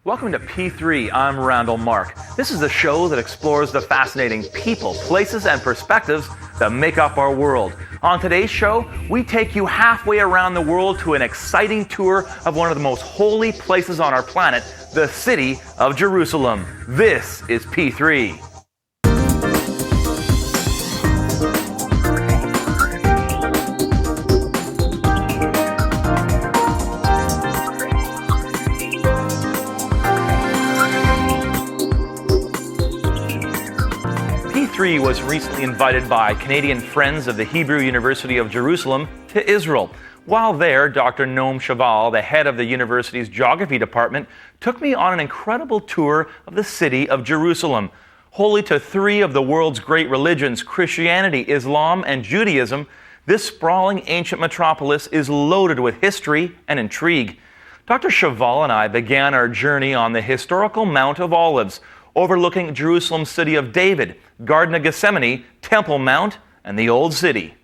Welcome to P3, I'm Randall Mark. This is the show that explores the fascinating people, places, and perspectives that make up our world. On today's show, we take you halfway around the world to an exciting tour of one of the most holy places on our planet, the city of Jerusalem. This is P3. P3 was recently invited by Canadian Friends of the Hebrew University of Jerusalem to Israel. While there, Dr. Noam Shoval, the head of the university's geography department, took me on an incredible tour of the city of Jerusalem. Holy to three of the world's great religions, Christianity, Islam, and Judaism, this sprawling ancient metropolis is loaded with history and intrigue. Dr. Shoval and I began our journey on the historical Mount of Olives, overlooking Jerusalem's city of David, Garden of Gethsemane, Temple Mount, and the Old City.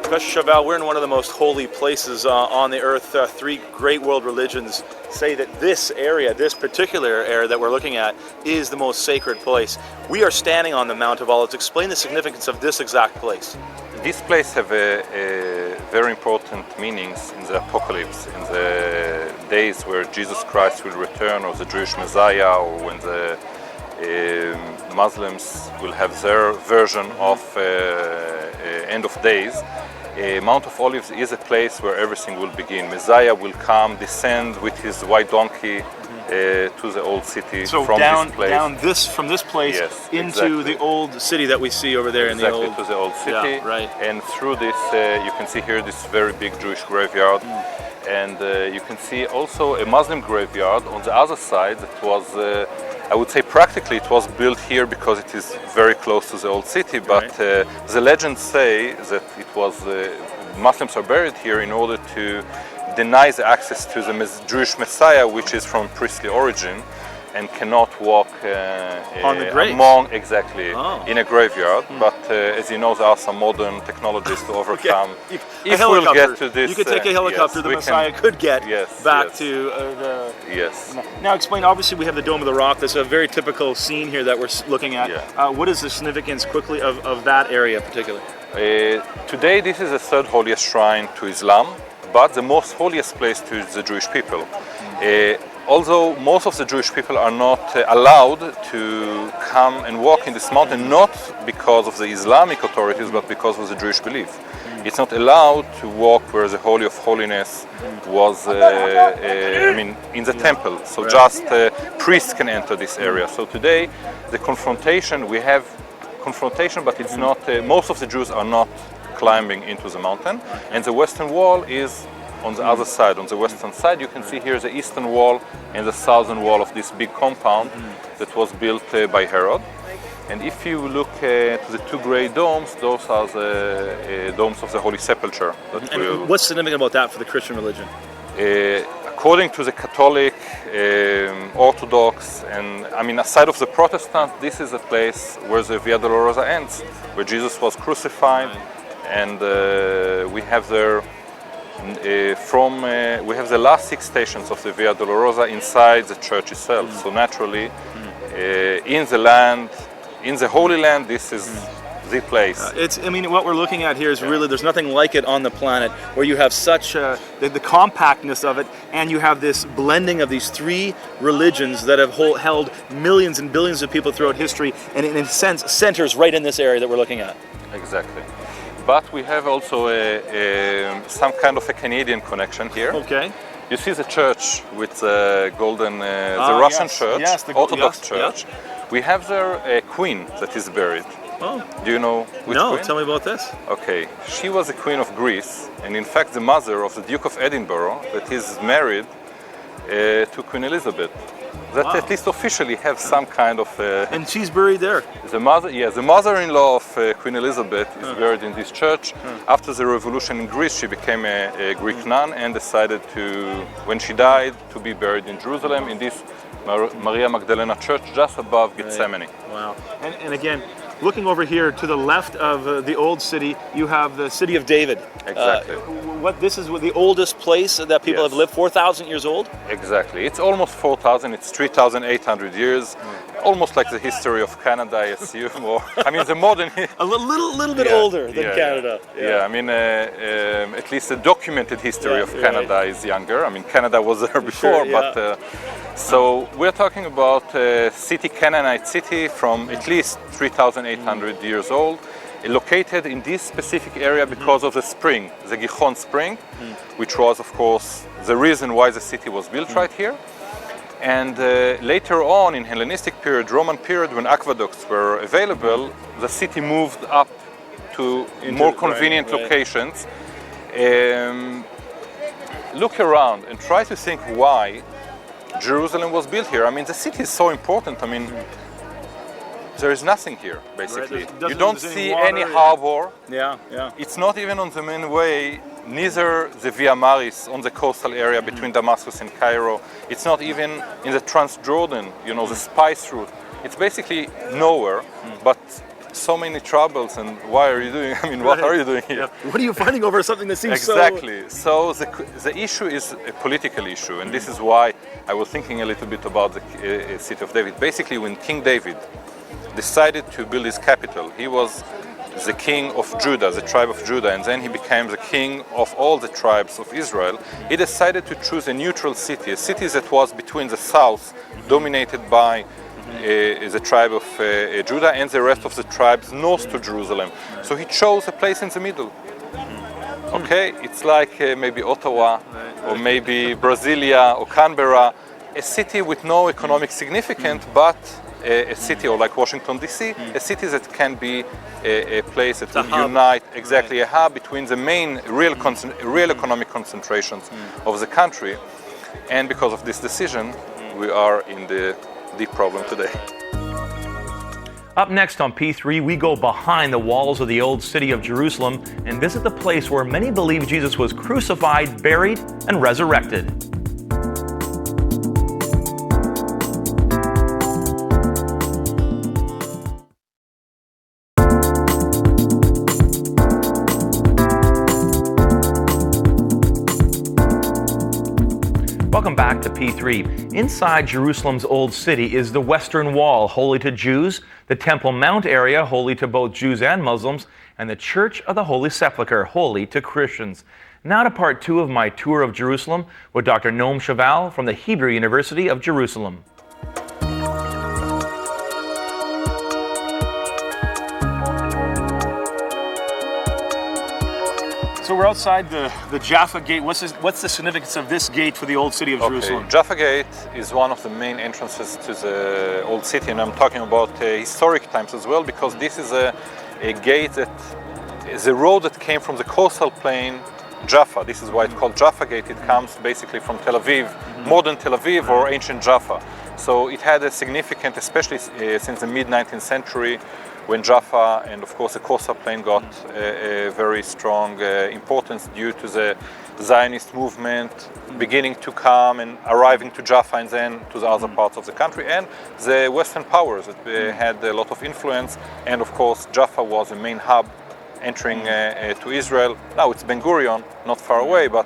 Professor Shoval, we're in one of the most holy places on the earth. Three great world religions say that this area, this particular area that we're looking at, is the most sacred place. We are standing on the Mount of Olives. Explain the significance of this exact place. This place have a very important meanings in the apocalypse, in the days where Jesus Christ will return, or the Jewish Messiah, or when the Muslims will have their version of end of days. Mount of Olives is a place where everything will begin. Messiah will come, descend with his white donkey to the old city. So from down, this place. down this from this place, yes, into exactly. the old city that we see over there Exactly, in the old. to the old city. Yeah, right. And through this, you can see here this very big Jewish graveyard. And you can see also a Muslim graveyard on the other side that was, I would say practically it was built here because it is very close to the old city, but the legends say that it was, Muslims are buried here in order to deny the access to the Jewish Messiah, which is from priestly origin and cannot walk on the graves. In a graveyard. But as you know, there are some modern technologies to overcome. If we'll get to this, you could take a helicopter. yes, the Messiah could get back yes. to the. Yes. Now explain. Obviously, we have the Dome of the Rock. That's a very typical scene here that we're looking at. Yeah. What is the significance quickly of that area particularly? Today, this is the third holiest shrine to Islam, but the most holiest place to the Jewish people. Although most of the Jewish people are not allowed to come and walk in this mountain, not because of the Islamic authorities, but because of the Jewish belief. It's not allowed to walk where the Holy of Holiness was, in the temple. So just priests can enter this area. So today, the confrontation, we have confrontation, but it's not, most of the Jews are not climbing into the mountain. And the Western Wall is on the other side. On the western side, you can see here the eastern wall and the southern wall of this big compound that was built by Herod. And if you look to the two great domes, those are the domes of the Holy Sepulchre. And what's significant about that for the Christian religion? According to the Catholic, Orthodox, and aside of the Protestant, this is a place where the Via Dolorosa ends, where Jesus was crucified, and we have there. We have the last 6 stations of the Via Dolorosa inside the church itself. So naturally, in the land, in the Holy Land, this is the place. What we're looking at here is really, there's nothing like it on the planet, where you have such the compactness of it, and you have this blending of these three religions that have held millions and billions of people throughout history, and in a sense centers right in this area that we're looking at. Exactly. But we have also some kind of a Canadian connection here. Okay. You see the church with the golden, the Russian church, the Orthodox church. We have there a queen that is buried. Oh. Do you know which queen? Tell me about this. Okay. She was the Queen of Greece, and in fact the mother of the Duke of Edinburgh, that is married to Queen Elizabeth. That at least officially have some kind of. And she's buried there. The mother-in-law of Queen Elizabeth is buried in this church. After the revolution in Greece, she became a Greek nun and decided to, when she died, to be buried in Jerusalem in this Maria Magdalena church just above Gethsemane. Wow. And again, looking over here to the left of the old city, you have the city of David. Exactly. This is the oldest place that people Yes. have lived, 4,000 years old? Exactly. It's almost 4,000. It's 3,800 years. Almost like the history of Canada, I assume. Or I mean, the modern. A little bit Yeah, older than yeah, Canada. Yeah, I mean, at least the documented history of Canada is younger. I mean, Canada was there before, yeah. but so we're talking about city, Canaanite city, from at least 3,800 years old, located in this specific area because of the spring, the Gihon spring, which was, of course, the reason why the city was built right here. And later on, in Hellenistic period, Roman period, when aqueducts were available, the city moved up to more convenient locations. Look around and try to think why Jerusalem was built here. I mean, the city is so important. I mean, there is nothing here, basically. Right. You don't there's see water, any harbor. Yeah, yeah. It's not even on the main way, neither the Via Maris on the coastal area between Damascus and Cairo. It's not even in the Transjordan, you know, the spice route. It's basically nowhere, but so many troubles. And why are you doing? I mean, what are you doing here? Yeah. What are you fighting over something that seems Exactly. So the issue is a political issue, and this is why I was thinking a little bit about the city of David. Basically, when King David decided to build his capital, he was the king of Judah, the tribe of Judah, and then he became the king of all the tribes of Israel. He decided to choose a neutral city, a city that was between the south, dominated by the tribe of Judah, and the rest of the tribes north to Jerusalem. So he chose a place in the middle. Okay, it's like maybe Ottawa, or maybe Brasilia, or Canberra, a city with no economic significance, but a city, or like Washington DC, a city that can be a place that will unite, exactly, a hub between the main real economic concentrations of the country. And because of this decision, we are in the deep problem today. Up next on P3, we go behind the walls of the old city of Jerusalem and visit the place where many believe Jesus was crucified, buried, and resurrected. Welcome back to P3. Inside Jerusalem's old city is the Western Wall, holy to Jews, the Temple Mount area, holy to both Jews and Muslims, and the Church of the Holy Sepulchre, holy to Christians. Now to part 2 of my tour of Jerusalem with Dr. Noam Shoval from the Hebrew University of Jerusalem. So we're outside the Jaffa Gate. What's the significance of this gate for the old city of Jerusalem? Jaffa Gate is one of the main entrances to the old city, and I'm talking about historic times as well, because this is a gate that is a road that came from the coastal plain, Jaffa. This is why it's called Jaffa Gate. It comes basically from Tel Aviv, modern Tel Aviv or ancient Jaffa. So it had a significant, especially since the mid-19th century, when Jaffa and of course the coastal plain got a very strong importance due to the Zionist movement beginning to come and arriving to Jaffa and then to the other parts of the country, and the Western powers that had a lot of influence. And of course Jaffa was the main hub entering to Israel. Now it's Ben Gurion, not far away, but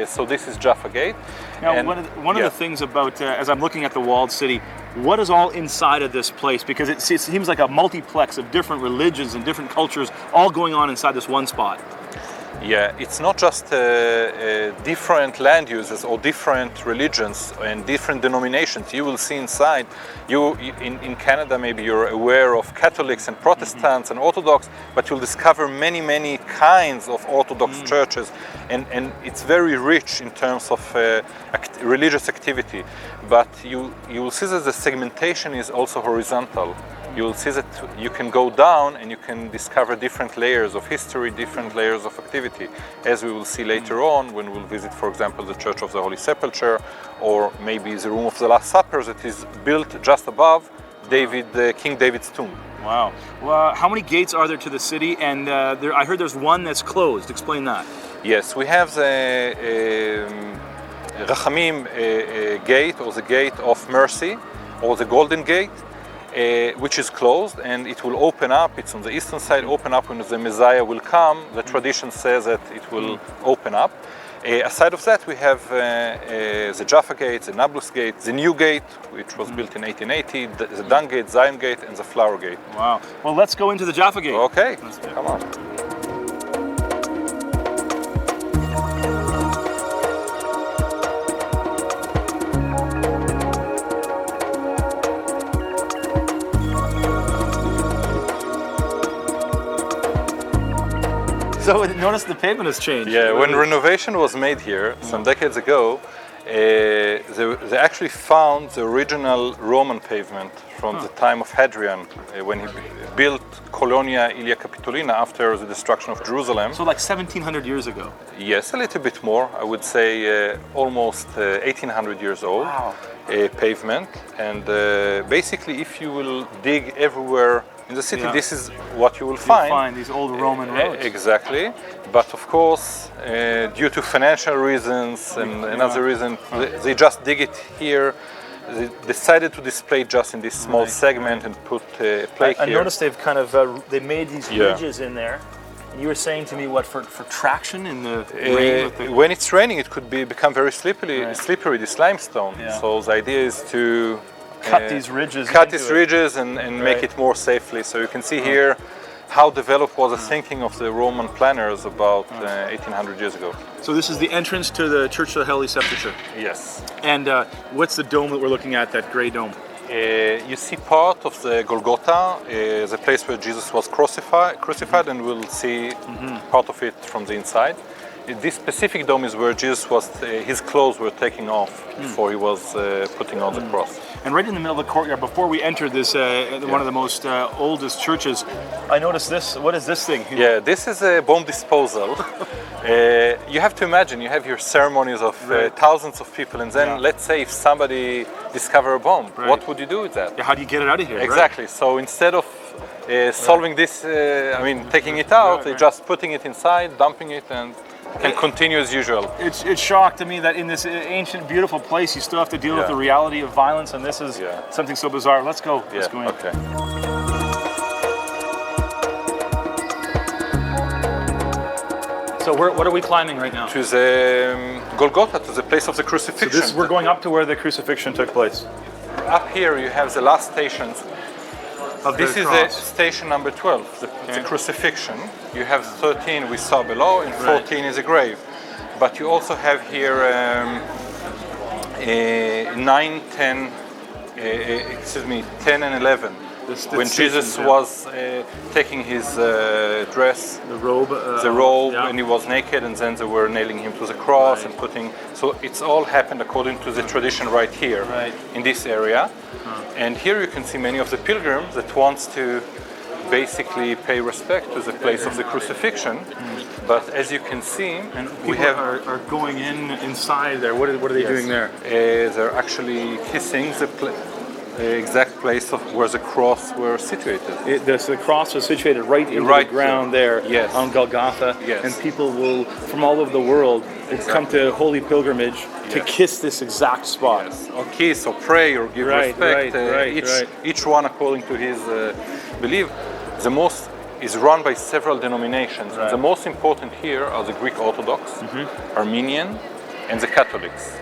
so this is Jaffa Gate. Now, and, one of the things about, as I'm looking at the walled city, what is all inside of this place? Because it seems like a multiplex of different religions and different cultures all going on inside this one spot. Yeah, it's not just different land uses or different religions and different denominations. You will see inside, in Canada maybe you're aware of Catholics and Protestants and Orthodox, but you'll discover many kinds of Orthodox churches, and it's very rich in terms of religious activity. But you will see that the segmentation is also horizontal. You will see that you can go down and you can discover different layers of history, different layers of activity, as we will see later on when we'll visit, for example, the Church of the Holy Sepulchre, or maybe the Room of the Last Supper that is built just above King David's tomb. Wow. Well, how many gates are there to the city? And I heard there's one that's closed. Explain that. Yes, we have the Rachamim gate, or the gate of mercy, or the Golden Gate. which is closed, and it will open up. It's on the eastern side, open up when the Messiah will come. The tradition says that it will open up. Aside of that, we have the Jaffa Gate, the Nablus Gate, the New Gate, which was built in 1880, the Dung Gate, Zion Gate, and the Flower Gate. Wow. Well, let's go into the Jaffa Gate. Okay, come on. So notice the pavement has changed. Yeah, when renovation was made here some decades ago, they actually found the original Roman pavement from the time of Hadrian, when he built Colonia Ilia Capitolina after the destruction of Jerusalem. So like 1700 years ago. Yes, a little bit more. I would say almost 1800 years old. Wow. Pavement. And basically, if you will dig everywhere in the city, this is what you will find. You'll find these old Roman roads. Exactly. But of course, due to financial reasons and another reason, they just dig it here. They decided to display just in this small segment and put a plaque here. I noticed they've kind of they made these ridges in there. You were saying to me what for traction in the rain? With the... When it's raining, it could become very slippery. This limestone. So the idea is to cut these ridges. And make it more safely. So you can see here how developed was the thinking of the Roman planners about 1800 years ago. So this is the entrance to the Church of the Holy Sepulchre. Yes. And what's the dome that we're looking at, that grey dome? You see part of the Golgotha, the place where Jesus was crucified, and we'll see part of it from the inside. This specific dome is where Jesus his clothes were taken off before he was putting on the cross. And right in the middle of the courtyard, before we entered this, one of the most oldest churches, I noticed this. What is this thing? Yeah, this is a bomb disposal. You have to imagine, you have your ceremonies of thousands of people, and then let's say if somebody discover a bomb, what would you do with that? Yeah, how do you get it out of here? Exactly. So instead of solving this, taking it out, they're just putting it inside, dumping it, and can continue as usual. It's shocked to me that in this ancient, beautiful place, you still have to deal with the reality of violence, and this is something so bizarre. Let's go. Let's go in. Okay. So what are we climbing right now? To the Golgotha, to the place of the crucifixion. So we're going up to where the crucifixion took place. Up here you have the last stations. This is the station number 12, the crucifixion. You have 13 we saw below, and 14 is a grave. But you also have here 9, 10, 10 and 11. When Jesus was taking his dress, the robe, and he was naked, and then they were nailing him to the cross and putting. So it's all happened according to the tradition right here, in this area. And here you can see many of the pilgrims that wants to basically pay respect to the place of the crucifixion. But as you can see, we are going inside there. What are they doing there? They're actually kissing the exact place of where the cross were situated. The cross was situated right in the ground there on Golgotha. And people will, from all over the world, come to holy pilgrimage to kiss this exact spot. Or kiss, or pray, or give respect. Each one according to his belief. The most is run by several denominations. The most important here are the Greek Orthodox, Armenian, and the Catholics.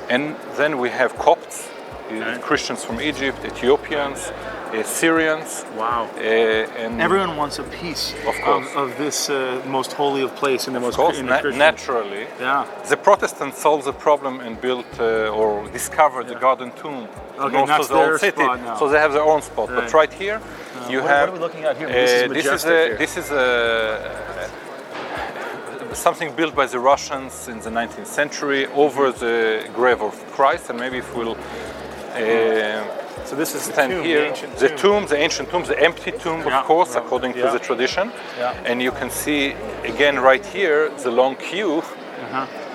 And then we have Copts, Christians from Egypt, Ethiopians, Syrians. Wow. And everyone wants a piece of this most holy of place in the most naturally. The Protestants solved the problem and built or discovered the Garden Tomb north of the old city. So they have their own spot. But right here, you have. What are we looking at here? This is something built by the Russians in the 19th century over the grave of Christ, and maybe if we'll. So this is stand here. The ancient tomb, the empty tomb, of course, according to the tradition. And you can see again right here the long queue.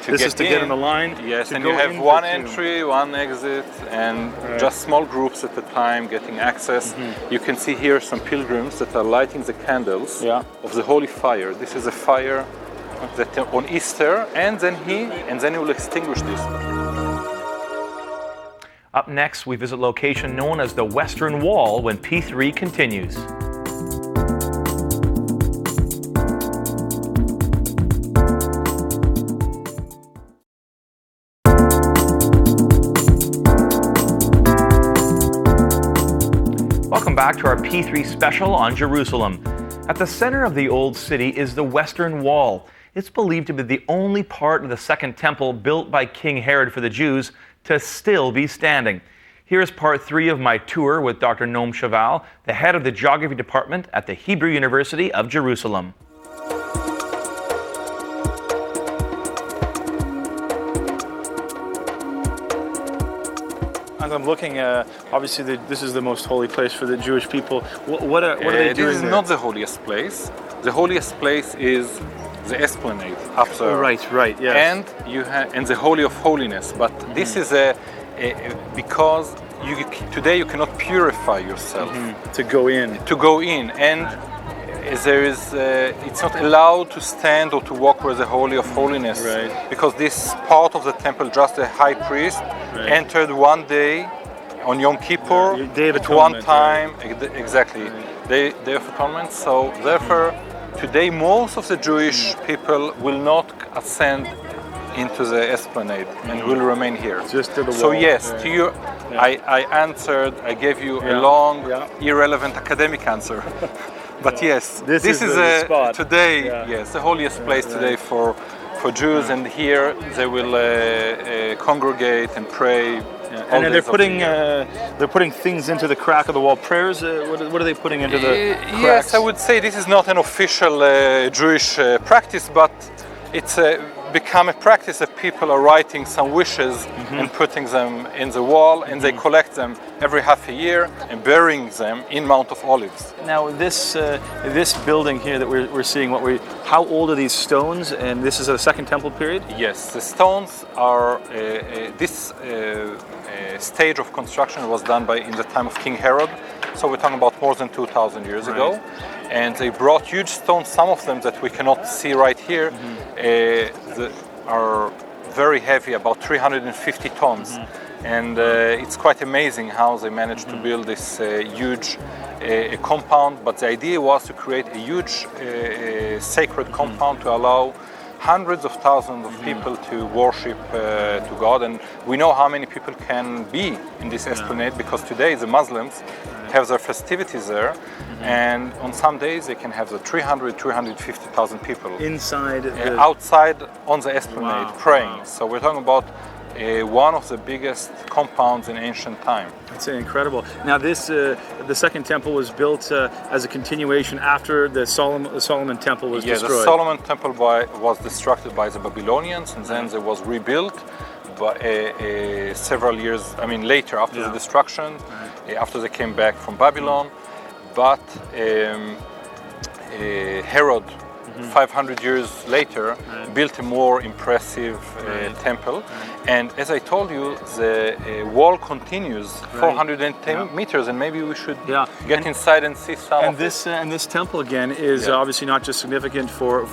This is to get in the line. Yes, and you have one entry, one exit, and just small groups at a time getting access. You can see here some pilgrims that are lighting the candles of the holy fire. This is a fire that on Easter, and then he will extinguish this. Up next, we visit location known as the Western Wall when P3 continues. Welcome back to our P3 special on Jerusalem. At the center of the Old City is the Western Wall. It's believed to be the only part of the Second Temple built by King Herod for the Jews to still be standing. Here's part 3 of my tour with Dr. Noam Shoval, the head of the Geography Department at the Hebrew University of Jerusalem. As I'm looking, obviously this is the most holy place for the Jewish people. What are they doing This is there? not the holiest place. The holiest place is the Esplanade after. Oh, right, yes. And the Holy of Holiness. But this is because today you cannot purify yourself to go in. And there is it's not allowed to stand or to walk where the Holy of Holiness, Right. because this part of the temple, just the high priest entered one day on Yom Kippur Day of at one Atonement, time, exactly, Day of Atonement. So therefore, today most of the Jewish people will not ascend into the Esplanade and will remain here. Just to the So wall. yes, Right. to you, I gave you a long, irrelevant academic answer. But yes, This is the spot. today, Yeah. yes, the holiest place today for Jews, and here they will congregate and pray. all And then days of the year. they're putting things into the crack of the wall. Prayers. What are they putting into the cracks? Yes, I would say this is not an official Jewish practice, but it's become a practice that people are writing some wishes and putting them in the wall, and they collect them every half a year and burying them in Mount of Olives. Now this building here that we're seeing, how old are these stones? And this is a Second Temple period. Yes, the stones are. This stage of construction was done in the time of King Herod, so we're talking about more than 2,000 years ago. And they brought huge stones. Some of them that we cannot see right here are very heavy, about 350 tons. And it's quite amazing how they managed to build this huge compound. But the idea was to create a huge sacred compound to allow hundreds of thousands of people to worship to God. And we know how many people can be in this Esplanade, because today the Muslims have their festivities there, and on some days they can have the 350,000 people Inside. outside on the Esplanade praying. Wow. So we're talking about one of the biggest compounds in ancient time. It's incredible. Now the Second Temple was built as a continuation after the Solomon Temple was destroyed. The Solomon Temple was destructed by the Babylonians, and then it was rebuilt several years, later after the destruction, after they came back from Babylon. But Herod, 500 years later, built a more impressive temple. And as I told you, the wall continues 410 meters, and maybe we should get inside and see some of it. And this temple again is obviously not just significant for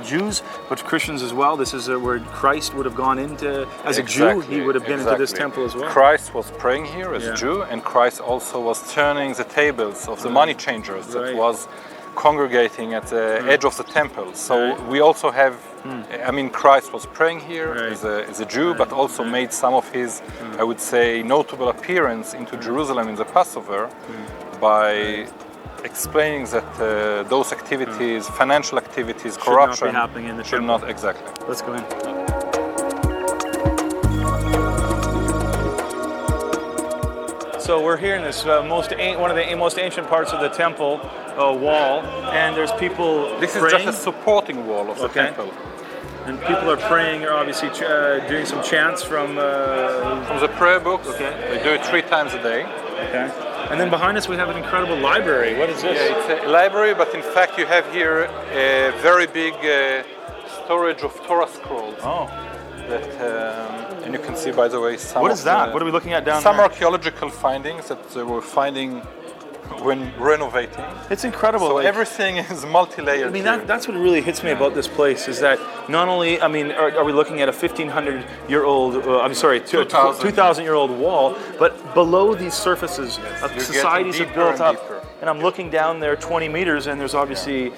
Jews, but Christians as well. This is where Christ would have gone into as a Jew. He would have been into this temple as well. Christ was praying here as a Jew, and Christ also was turning the tables of the money changers that was congregating at the edge of the temple. So we also have, Christ was praying here as a Jew, but also made some of his, I would say, notable appearance into Jerusalem in the Passover by explaining that those activities, financial activities, corruption, should not be happening in the should temple. not, exactly. Let's go in. So we're here in this one of the most ancient parts of the temple wall, and there's people This praying. is just a supporting wall of the temple. And people are praying, are obviously doing some chants from the prayer books. They do it 3 times a day. Okay. And then behind us we have an incredible library. What is this? Yeah, it's a library, but in fact you have here a very big storage of Torah scrolls. Oh. And you can see, by the way, some. What is that? What are we looking at down some there? archaeological findings that they were finding when renovating. It's incredible. So like, everything is multi-layered. I mean, that's what really hits me about this place is that not only, I mean, are we looking at a 1,500-year-old, 2,000-year-old wall, but below these surfaces, societies have built up. And I'm looking down there 20 meters, and there's obviously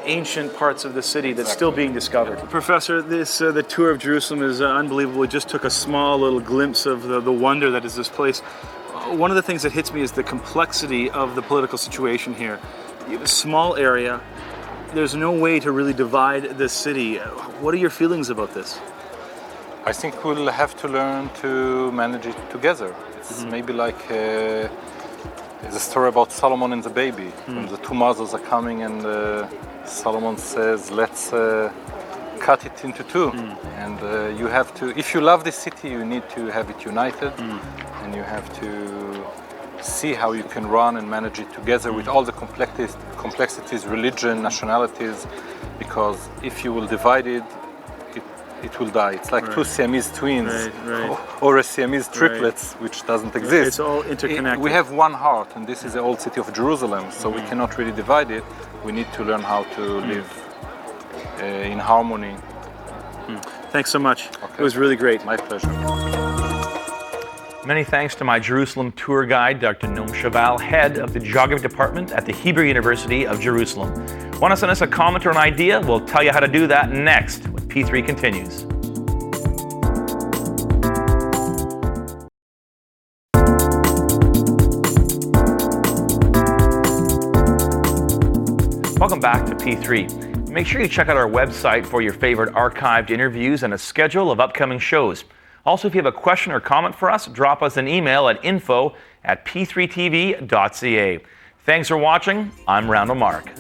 ancient parts of the city that's still being discovered. Professor, this the tour of Jerusalem is unbelievable. We just took a small little glimpse of the wonder that is this place. One of the things that hits me is the complexity of the political situation here. You have a small area. There's no way to really divide the city. What are your feelings about this? I think we'll have to learn to manage it together. It's maybe like there's a story about Solomon and the baby. When the two mothers are coming and Solomon says, let's cut it into two. And you have to, if you love this city, you need to have it united. And you have to see how you can run and manage it together with all the complexities, religion, nationalities, because if you will divide it, it will die. It's like two Siamese twins or a Siamese triplets, which doesn't exist. It's all interconnected. We have one heart, and this is the old city of Jerusalem, so we cannot really divide it. We need to learn how to live in harmony. Thanks so much. Okay. It was really great. My pleasure. Many thanks to my Jerusalem tour guide, Dr. Noam Shoval, head of the Geography Department at the Hebrew University of Jerusalem. Want to send us a comment or an idea? We'll tell you how to do that next when P3 continues. Welcome back to P3. Make sure you check out our website for your favorite archived interviews and a schedule of upcoming shows. Also, if you have a question or comment for us, drop us an email at info@p3tv.ca. Thanks for watching. I'm Randall Mark.